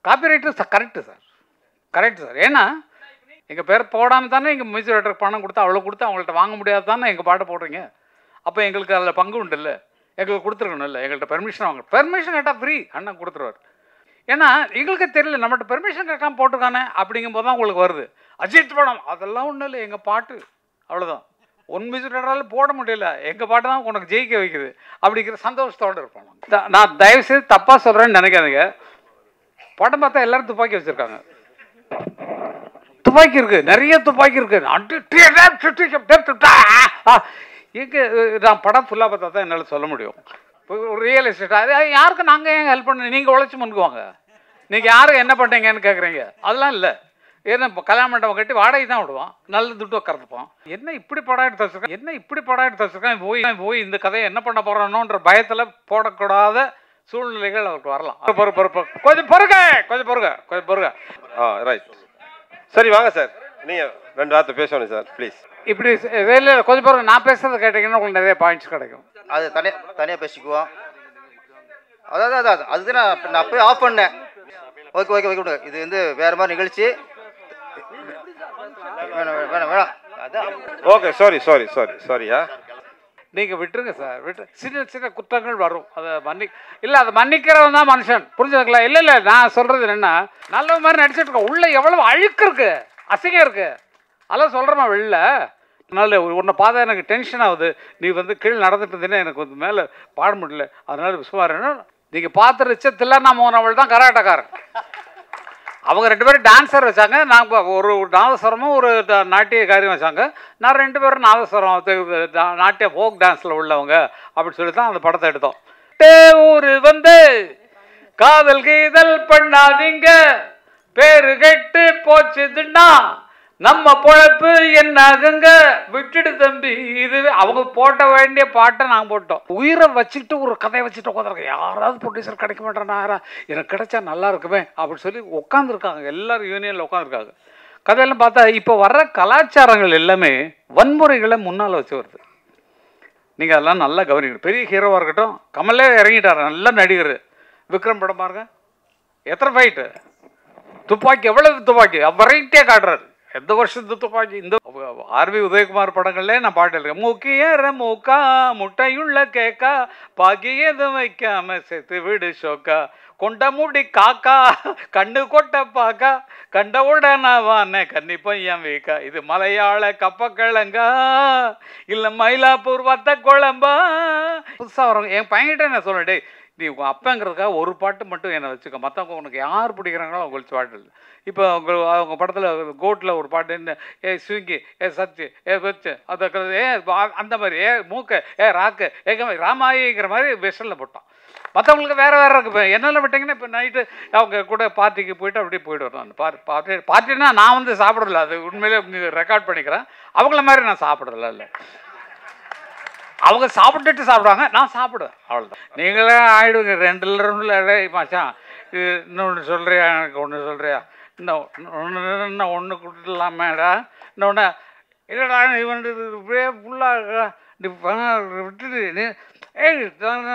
Copyright correct sir, correct sir. ஏன்னா எங்கள் பேர் போடாமல் தானே எங்கள் மியூசிக் டைரக்டருக்கு பணம் கொடுத்து அவ்வளோ கொடுத்து அவங்கள்ட்ட வாங்க முடியாது தானே எங்கள் பாட்டை போடுறீங்க. அப்போ எங்களுக்கு அதில் பங்கு உண்டு இல்லை, எங்களுக்கு கொடுத்துருக்கணும் இல்லை, எங்கள்கிட்ட பெர்மிஷன் வாங்க. பெர்மிஷன் கேட்டால் ஃப்ரீ அண்ணன் கொடுத்துருவார். ஏன்னா எங்களுக்கு தெரியல நம்மகிட்ட பெர்மிஷன் கேட்காம போட்டிருக்கானே அப்படிங்கும்போது தான் உங்களுக்கு வருது. அஜித் படம் அதெல்லாம் ஒன்றும் இல்லை, எங்கள் பாட்டு அவ்வளோதான். ஒன் மியூசிக் டைரக்டரால் போட முடியல, எங்கள் பாட்டு தான் உனக்கு ஜெயிக்க வைக்குது அப்படிங்கிற சந்தோஷத்தோடு இருப்போம். நான் தயவுசெய்து தப்பாக சொல்கிறேன்னு நினைக்காதீங்க. படம் பார்த்தா எல்லோரும் துப்பாக்கி வச்சுருக்காங்க, துப்பாக்கி இருக்கு, நிறைய துப்பாக்கி இருக்கு. எங்கே நான் படம் ஃபுல்லாக பார்த்தா தான் என்னால் சொல்ல முடியும். ஒரு ரியல் எஸ்டேட் அது யாருக்கு நாங்கள் ஏன் ஹெல்ப் பண்ண, நீங்கள் உழைச்சி முன்னுக்குவாங்க. நீங்கள் யாரும் என்ன பண்ணுறீங்கன்னு கேட்குறீங்க, அதெல்லாம் இல்லை. ஏன்னா இப்போ கல்யாண மண்டபம் கட்டி வாடகை தான் விடுவான், நல்ல துட்டு கறந்துப்போம். என்ன இப்படி படம் எடுத்து வச்சுருக்கேன், என்ன இப்படி படம் எடுத்து வச்சுருக்கேன், போய் இந்த கதையை என்ன பண்ண போகிறானோன்ற பயத்தில் போடக்கூடாத சூழ்நிலைகள் அவருக்கு வரலாம். கொஞ்சம் பொறுங்க. ரைட், சரி வாங்க சார், நீங்கள் 2 வார்த்தை பேசணும் சார் ப்ளீஸ். இப்படி வெளியில் கொஞ்சம் பொறுங்க, நான் பேசுகிறத கேட்டிங்கன்னா உங்களுக்கு நிறைய பாயிண்ட்ஸ் கிடைக்கும். அது தனியாக பேசிக்குவோம். அதாவது அதுதான் நான் போய் ஆஃப் பண்ணேன். ஓகே விடுங்க, இது வந்து வேறு மாதிரி நிகழ்ச்சி. வேணாம் அதான். ஓகே சாரியா, நீங்கள் விட்டுருங்க சார், சின்ன சின்ன குற்றங்கள் வரும், அதை இல்லை அதை மன்னிக்கிறவன் தான் மனுஷன், புரிஞ்சுதுங்களா? இல்லை நான் சொல்கிறது என்னென்னா, நல்ல மாதிரி நடிச்சிட்டு இருக்கோம், உள்ளே எவ்வளோ அழுக்கு இருக்குது, அசிங்கம் இருக்குது, அதெல்லாம் சொல்கிறேம்மா வெளில. அதனால் உன்னை பார்த்தா எனக்கு டென்ஷன் ஆகுது, நீ வந்து கீழே நடந்துட்டு இருந்தீங்கன்னா எனக்கு வந்து மேலே பாட முடியல, அதனால விசுவாரன்னா நீங்கள் பார்த்து ரிச்சத்தில் நான் அவள் தான் கராட்டக்காரன். அவங்க 2 பேரும் டான்ஸர் வச்சாங்க, நாங்கள் ஒரு நாதஸ்வரமும் ஒரு நாட்டிய காரியம் வச்சாங்க. நான் 2 பேரும் நாதஸ்வரம் நாட்டிய ஃபோக் டான்ஸில் உள்ளவங்க அப்படின்னு சொல்லி தான் அந்த படத்தை எடுத்தோம். ஊர் வந்து காதல் கீதல் பண்ணாதீங்க, பேரு கெட்டு போச்சுதுன்னா நம்ம பொழப்பு என்னாகுங்க, விட்டுடு தம்பி. இது அவங்க போட்ட வேண்டிய பாட்டை நாங்கள் போட்டோம். உயிரை வச்சுக்கிட்டு ஒரு கதையை வச்சுட்டு உட்காந்துருக்கேன். யாராவது ப்ரொடியூசர் கிடைக்க மாட்டேன்னா, எனக்கு கிடைச்சா நல்லா இருக்குமே அப்படின்னு சொல்லி உட்காந்துருக்காங்க, எல்லாரும் யூனியனில் உட்காந்துருக்காங்க. கதையெல்லாம் பார்த்தா இப்போ வர்ற கலாச்சாரங்கள் எல்லாமே வன்முறைகளை முன்னால் வச்சு வருது. நீங்கள் அதெல்லாம் நல்லா கவனிக்கணும். பெரிய ஹீரோவாக இருக்கட்டும், கமலே இறங்கிட்டார், நல்ல நடிகர். விக்ரம் படம் பாருங்க, எத்தனை ஃபைட்டு, துப்பாக்கி எவ்வளவு துப்பாக்கி வெரைட்டியாக காட்டுறாரு. எந்த வருஷத்து துப்பாக்கி, இந்த ஆர்வி உதயகுமார் படங்கள்லேயே நான் பாட்டு இருக்கேன். மூக்கியற மூக்கா முட்டையுள்ள கேக்கா பாக்கி எதுவும் வைக்காம செத்து விடு ஷோக்கா கொண்ட மூடி காக்கா கண்ணு கொட்ட பாக்கா கண்ட உடனே கன்னி பையன் வீக்கா. இது மலையாள கப்பக்கிழங்கா இல்லை மயிலாப்பூர் வத்த குழம்பா. புதுசாக வரும் என் பையன்கிட்ட நான் சொல்லிட்டே, நீ உங்கள் அப்பங்கிறதுக்காக ஒரு பாட்டு மட்டும் என்னை வச்சுக்க, மற்றவங்க உனக்கு யார் பிடிக்கிறாங்களோ அவங்களுக்கு பாட்டு இல்லை. இப்போ அவங்க படத்தில் கோட்டில் ஒரு பாட்டு என்ன, ஸ்விங்கி, சச்சு, வச்சு அதை அந்த மாதிரி, மூக்க, ராக்கு, ராமாயிங்கிற மாதிரி வெஸ்டர்னில் போட்டான். மற்றவங்களுக்கு வேறு இருக்கு. இப்போ என்னெல்லாம் விட்டிங்கன்னா, இப்போ நைட்டு அவங்க கூட பார்ட்டிக்கு போய்ட்டு அப்படியே போய்ட்டு வரணும். பார்ட்டினா நான் வந்து சாப்பிடல, அது உண்மையிலே ரெக்கார்ட் பண்ணிக்கிறேன். அவங்கள மாதிரி நான் சாப்பிட்றதில்ல. இல்லை, அவங்க சாப்பிட்டுட்டு சாப்பிடுவாங்க, நான் சாப்பிடுவேன், அவ்வளோதான். நீங்களே ஆயிடுவீங்க 2 மச்சான் இன்னொன்று சொல்கிறியா, எனக்கு ஒன்று சொல்கிறியா, இன்னும் ஒன்று கொடுத்துடலாமேடா, இன்னொன்று இல்லைடா இவன் இப்படியே ஃபுல்லாக விட்டுட்டு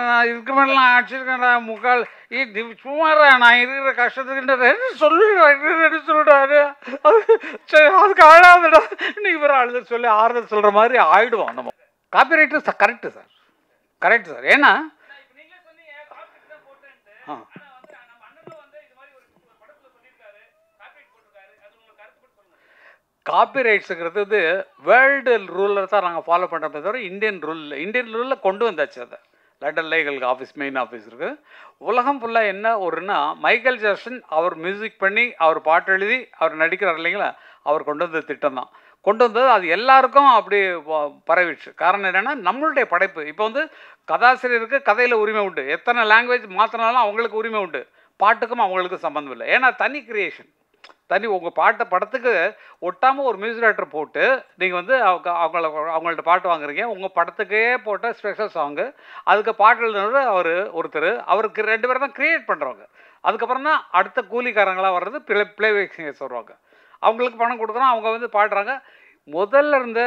நான் இதுக்கு மேலாம் அடிச்சிருக்கேன்டா முக்கால் நீ சும்மாறா, நான் இருக்கிற கஷ்டத்துக்கு சொல்லிடுறாரு. சரி அதுக்கு ஆழாதுடா, நீ இவரை அழுத சொல்லி ஆறுதல் சொல்கிற மாதிரி ஆகிடுவோம் நம்ம. Copyright correct sir, correct sir. ஏன்னா காப்பிரைட்ஸுங்கிறது வந்து வேர்ல்டு ரூலில் தான் நாங்கள் ஃபாலோ பண்ணுறதை தவிர இந்தியன் ரூலில் கொண்டு வந்தாச்சு. அதை லண்டனில் எங்களுக்கு ஆஃபீஸ், மெயின் ஆஃபீஸ் இருக்குது. உலகம் ஃபுல்லாக என்ன ஒருன்னா, மைக்கேல் ஜாக்சன் அவர் மியூசிக் பண்ணி அவர் பாட்டு எழுதி அவர் நடிக்கிறார் இல்லைங்களா, அவர் கொண்டு வந்த திட்டம் தான் கொண்டு வந்தது. அது எல்லாருக்கும் அப்படி பரவிடுச்சு. காரணம் என்னென்னா, நம்மளுடைய படைப்பு. இப்போ வந்து கதாசிரியருக்கு கதையில் உரிமை உண்டு, எத்தனை லாங்குவேஜ் மாற்றினாலும் அவங்களுக்கு உரிமை உண்டு, பாட்டுக்கும் அவங்களுக்கும் சம்மந்தம் இல்லை. ஏன்னா தனி கிரியேஷன், தனி உங்கள் பாட்டை படத்துக்கு ஒட்டாமல் ஒரு மியூசிக் டைரக்டர் போட்டு நீங்கள் வந்து அவங்கள்ட்ட பாட்டு வாங்குறீங்க. உங்கள் படத்துக்கே போட்ட ஸ்பெஷல் சாங்கு, அதுக்கு பாட்டு எழுதுனவர் ஒருத்தர், அவருக்கு 2 பேர் தான் க்ரியேட் பண்ணுறவங்க. அதுக்கப்புறம் தான் அடுத்த கூலிக்காரங்களாக வர்றது ப்ளேபேக் சிங்கர்ஸ் வருவாங்க. அவங்களுக்கு பணம் கொடுக்குறோம், அவங்க வந்து பாடுறாங்க. முதல்ல இருந்த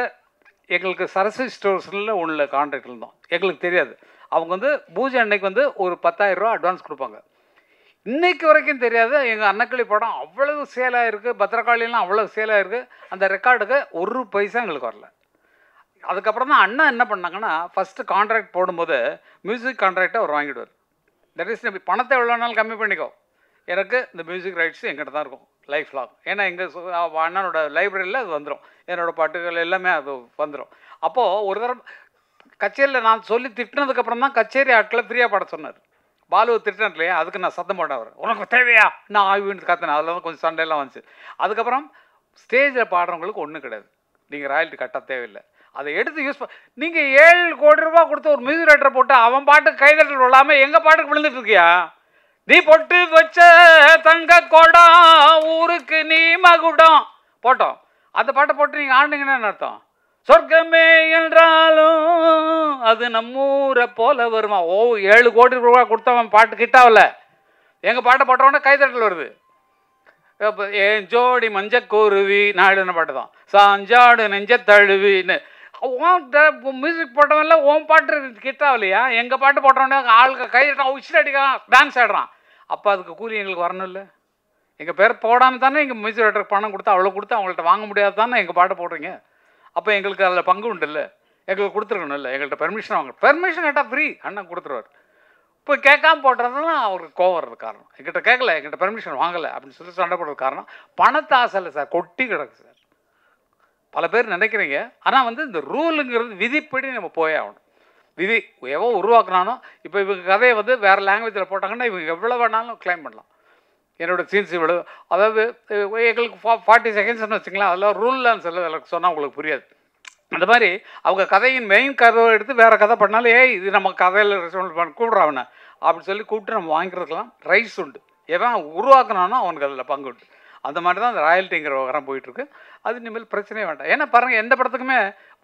எங்களுக்கு சரஸ்வதி ஸ்டோர்ஸில் உள்ள கான்ட்ராக்ட் இருந்தோம், எங்களுக்கு தெரியாது. அவங்க வந்து பூஜை அன்னைக்கு வந்து ஒரு 10,000 ரூபா அட்வான்ஸ் கொடுப்பாங்க. இன்னைக்கு வரைக்கும் தெரியாது. எங்கள் அன்னக்கிளி படம் அவ்வளவு சேலாக இருக்குது, பத்திரகாளிலாம் அவ்வளோ சேலாக இருக்குது. அந்த ரெக்கார்டுக்கு ஒரு பைசா எங்களுக்கு வரல. அதுக்கப்புறம் தான் அண்ணா என்ன பண்ணாங்கன்னா, ஃபஸ்ட்டு கான்ட்ராக்ட் போடும்போது மியூசிக் கான்ட்ராக்டை அவர் வாங்கிடுவார். தட் இஸ் பணத்தை எவ்வளோ நாள் கம்மி பண்ணிக்கோ, எனக்கு இந்த மியூசிக் ரைட்ஸ் எங்கிட்ட தான் இருக்கும் லைஃப் லாங். ஏன்னா எங்கள் அண்ணனோட லைப்ரரியில் அது வந்துடும், என்னோடய பாட்டுகள் எல்லாமே அது வந்துடும். அப்போது ஒரு தடவை கச்சேரியில் நான் சொல்லி திட்டினதுக்கப்புறம் தான் கச்சேரி ஆட்களை ஃப்ரீயாக பாட சொன்னார். பாலுவை திட்டினேன் இல்லையா, அதுக்கு நான் சத்தம் போட்டேன். அவர் உனக்கு தேவையா நான் ஆய்வுன்னு கத்தினேன். அதில் வந்து கொஞ்சம் சண்டையெல்லாம் வந்துச்சு. அதுக்கப்புறம் ஸ்டேஜில் பாடுறவங்களுக்கு ஒன்றும் கிடையாது, நீங்கள் ராயல்ட்டி கட்ட தேவையில்லை. அதை எடுத்து யூஸ் நீங்கள் 7 கோடி ரூபா கொடுத்து ஒரு மியூசிக் ரைட்டரை போட்டு அவன் பாட்டுக்கு கைதட்டல் விழாமல் எங்கள் பாட்டுக்கு விழுந்துட்டு இருக்கியா? நீ பொட்டு வச்ச தங்க கோடம் ஊருக்கு நீ மகுடம் போட்டோம். அந்த பாட்டை போட்டு நீங்கள் ஆண்டிங்கன்னு அர்த்தம். சொர்க்கமே என்றாலும் அது நம்மூரை போல வருமா? 7 கோடி ரூபா கொடுத்தவன் பாட்டு கிட்டாவில் எங்கள் பாட்டை போட்டவொடனே கைதட்டல் வருது. ஏன் ஜோடி மஞ்சக்கூருவி நாடுன பாட்டு தான், சாஞ்சாடு நெஞ்ச தழுவின்னு. மியூசிக் போட்டவன்ல ஓன் பாட்டு கிட்டாவில்லையா? எங்கள் பாட்டு போட்டவொடனே ஆளுக்கு கைதட்டான், உச்சில் அடிக்கிறான், டான்ஸ் ஆடுறான். அப்போ அதுக்கு கூலி எங்களுக்கு வரணும் இல்லை? எங்கள் பேர் போடாமல் தானே எங்கள் மியூசிக் ரைட்டருக்கு பணம் கொடுத்து அவ்வளோ கொடுத்து அவங்கள்ட்ட வாங்க முடியாது தானே எங்கள் பாட்டை போடுறீங்க. அப்போ எங்களுக்கு அதில் பங்கு உண்டு இல்லை? எங்களுக்கு கொடுத்துருக்கணும் இல்லை? எங்கள்கிட்ட பெர்மிஷன் வாங்க, பெர்மிஷன் கேட்டால் ஃப்ரீ அண்ணன் கொடுத்துருவார். இப்போ கேட்காம போடுறதுனா அவருக்கு கோவம் வர்றது காரணம். எங்கிட்ட கேட்கல, எங்கிட்ட பெர்மிஷன் வாங்கலை அப்படின்னு சொல்லி சண்டை போடுறது காரணம் பணத்தை ஆசை இல்லை சார், கொட்டி கிடக்கு சார். பல பேர் நினைக்கிறீங்க. ஆனால் வந்து இந்த ரூலுங்கிறது விதிப்படி நம்ம போயே ஆகணும். விதி எவ்வளோ உருவாக்குனானோ, இப்போ இவங்க கதையை வந்து வேறு லாங்குவேஜில் போட்டாங்கன்னா இவங்க எவ்வளோ வேணாலும் கிளைம் பண்ணலாம். என்னோடய சீன்ஸ் இவ்வளோ, அதாவது எங்களுக்கு 40 செகண்ட்ஸ்னு வச்சுக்கலாம், அதெல்லாம் ரூல்லாம் சில சொன்னால் உங்களுக்கு புரியாது. அந்த மாதிரி அவங்க கதையின் மெயின் கதையை எடுத்து வேறு கதை பண்ணாலும், இது நம்ம கதையில் ரெஸ்பான்ஸ் பண்ண கூப்பிட்றாவன அப்படின்னு சொல்லி கூப்பிட்டு நம்ம வாங்கிக்கிறதுலாம் ரைட்ஸ் உண்டு. எவன் உருவாக்குனானோ அவனுக்கு அதில் பங்கு உண்டு. அந்த மாதிரி தான் அந்த ராயல்ட்டிங்கிற விவகாரம் போயிட்டுருக்கு. அது இனிமேல் பிரச்சனையே வேண்டாம். ஏன்னா பாருங்கள், எந்த படத்துக்குமே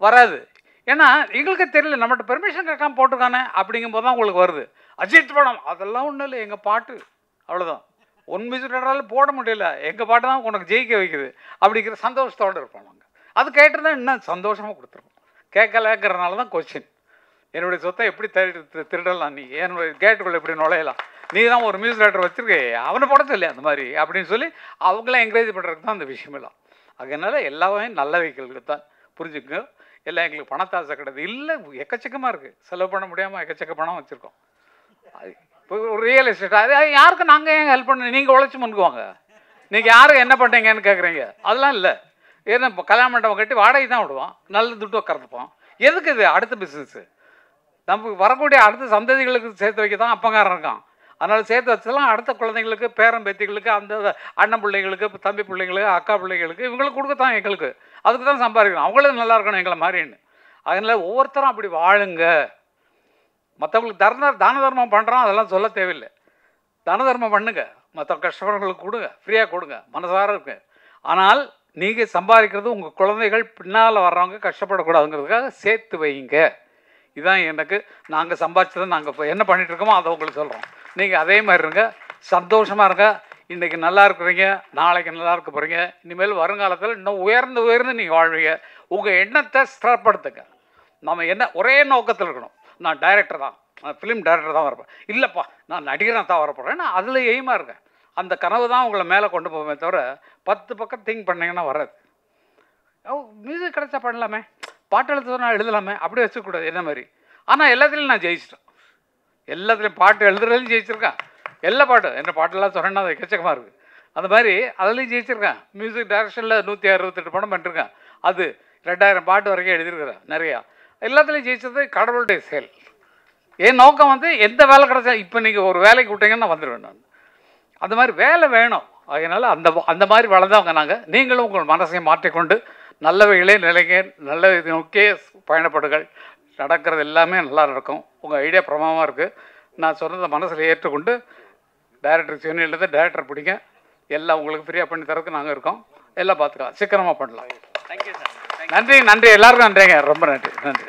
வராது. ஏன்னா எங்களுக்கு தெரியல, நம்மகிட்ட பெர்மிஷன் கேட்காம போட்டிருக்கானே அப்படிங்கும்போது தான் உங்களுக்கு வருது. அஜித் படம் அதெல்லாம் ஒன்றும் இல்லை, எங்கள் பாட்டு அவ்வளோதான். ஒன் மியூசிக் ரைட்டரால் போட முடியல, எங்கள் பாட்டு தான் உனக்கு ஜெயிக்க வைக்குது அப்படிங்கிற சந்தோஷத்தோடு இருப்போம் நாங்கள். அது கேட்டுருந்தா இன்னும் சந்தோஷமாக கொடுத்துருவோம். கேட்கலங்கிறனால தான் கொஸ்டின். என்னுடைய சொத்தை எப்படி திருடலாம், நீ என்னுடைய கேட்டுக்குள்ளே எப்படி நுழையலாம், நீ தான் ஒரு மியூசிக் ரைட்டர் வச்சுருக்கே அவனை போட சொல்லி அந்த மாதிரி அப்படின்னு சொல்லி அவங்கள என்கரேஜ் பண்ணுறதுக்கு தான் அந்த விஷயமெல்லாம். அதனால எல்லாமே நல்ல வைக்கிறதுக்கு தான், புரிஞ்சுக்குங்க. எல்லாம் எங்களுக்கு பணத்தாசை கிடையாது இல்லை, எக்கச்சக்கமாக இருக்குது, செலவு பண்ண முடியாமல் எக்கச்சக்க பணம் வச்சுருக்கோம். இப்போ ஒரு ரியல் எஸ்டேட் அது யாருக்கு நாங்கள் ஏன் ஹெல்ப் பண்ண, நீங்கள் உழைச்சி முன்னுக்குவாங்க. நீங்கள் யாரும் என்ன பண்ணுறீங்கன்னு கேட்குறீங்க, அதெல்லாம் இல்லை. ஏன்னா இப்போ கல்யாண மண்டபம் கட்டி வாடகை தான் விடுவோம், நல்ல துட்டு உட்காந்துப்போம். எதுக்கு இது? அடுத்த பிஸ்னஸ்ஸு நமக்கு வரக்கூடிய அடுத்த சந்ததிகளுக்கு சேர்த்து வைக்க தான் அப்பங்காரம் இருக்கான். அதனால் சேர்த்து வச்சதெல்லாம் அடுத்த குழந்தைங்களுக்கு, பேரன் பேத்திகளுக்கு, அந்த அண்ணன் பிள்ளைங்களுக்கு, தம்பி பிள்ளைங்களுக்கு, அக்கா பிள்ளைங்களுக்கு, இவங்களுக்கு கொடுக்கத்தான் எங்களுக்கு. அதுக்கு தான் சம்பாதிக்கணும், அவங்களும் நல்லா இருக்கணும் எங்களை மாதிரின்னு. அதனால் ஒவ்வொருத்தரும் அப்படி வாழுங்க. மற்றவங்களுக்கு தான தர்மம் பண்ணுறோம் அதெல்லாம் சொல்ல தேவையில்லை. தான தர்மம் பண்ணுங்க, மற்ற கஷ்டப்படுறவங்களுக்கு கொடுங்க, ஃப்ரீயாக கொடுங்க, மனசார இருக்கு. ஆனால் நீங்கள் சம்பாதிக்கிறது உங்கள் குழந்தைகள் பின்னால் வர்றவங்க கஷ்டப்படக்கூடாதுங்கிறதுக்காக சேர்த்து வைங்க. இதுதான் எனக்கு, நாங்கள் சம்பாதிச்சதை நாங்கள் இப்போ என்ன பண்ணிகிட்ருக்கோமோ அதை உங்களுக்கு சொல்கிறோம். நீங்கள் அதே மாதிரி இருங்க, சந்தோஷமாக இருங்க. இன்றைக்கி நல்லா இருக்கிறீங்க, நாளைக்கு நல்லா இருக்க போகிறீங்க. இனிமேல் வருங்காலத்தில் இன்னும் உயர்ந்து நீங்கள் வாழ்வீங்க. உங்கள் எண்ணத்தை ஸ்திரப்படுத்துங்க. நம்ம என்ன ஒரே நோக்கத்தில் இருக்கணும், நான் டைரக்டர் தான், நான் ஃபிலிம் டைரக்டர் தான் வரப்போம், இல்லைப்பா நான் நடிகராக தான் வரப்போகிறேன், ஏன்னா அதில் எய்மாக இருக்கேன். அந்த கனவு தான் உங்களை மேலே கொண்டு போவேன் தவிர 10 பக்கம் திங்க் பண்ணிங்கன்னா வராது. மியூசிக் கிடைச்சா பண்ணலாமே, பாட்டு எழுத சொன்னால் எழுதலாமே, அப்படி வச்சுக்கூடாது என்ன மாதிரி. ஆனால் எல்லாத்துலேயும் நான் ஜெயிச்சிட்டேன், எல்லாத்துலேயும் பாட்டு எழுதுறதுலையும் ஜெயிச்சிருக்கேன். எல்லா பாட்டும் என்ன பாட்டெல்லாம் சொன்னேன்னா அது எக்கச்சக்கமாக இருக்குது. அந்த மாதிரி அதுலேயும் ஜெயிச்சிருக்கேன். மியூசிக் டைரக்ஷனில் 168 படம் பண்ணிருக்கேன். அது 2000 பாட்டு வரைக்கும் எழுதியிருக்கிறேன் நிறையா. எல்லாத்துலேயும் ஜெயிச்சது கடவுளுடைய செயல். என் நோக்கம் வந்து எந்த வேலை கிடைச்சா, இப்போ நீங்கள் ஒரு வேலைக்கு விட்டீங்கன்னா நான் வந்துடுவேன். நான் அந்த மாதிரி வேலை வேணும். அதனால் அந்த மாதிரி வளர்ந்தவங்க நாங்கள். நீங்களும் உங்கள் மனசையும் மாற்றிக்கொண்டு நல்லவைகளே நிலைங்க, நல்ல இது நோக்கியே பயணப்படுகள். நடக்கிறது எல்லாமே நல்லா நடக்கும். உங்கள் ஐடியா பிரமாதமாக இருக்குது. நான் சொன்னதை மனசில் ஏற்றுக்கொண்டு டைரக்டர் யூனியன்லேருந்து டைரக்டர் பிடிங்க, எல்லாம் உங்களுக்கு ஃப்ரீயாக பண்ணி தரதுக்கு நாங்கள் இருக்கோம். எல்லாம் பார்த்துக்கலாம், சீக்கிரமாக பண்ணலாம். Thank you sir. நன்றி எல்லாருக்கும் நன்றிங்க, ரொம்ப நன்றி.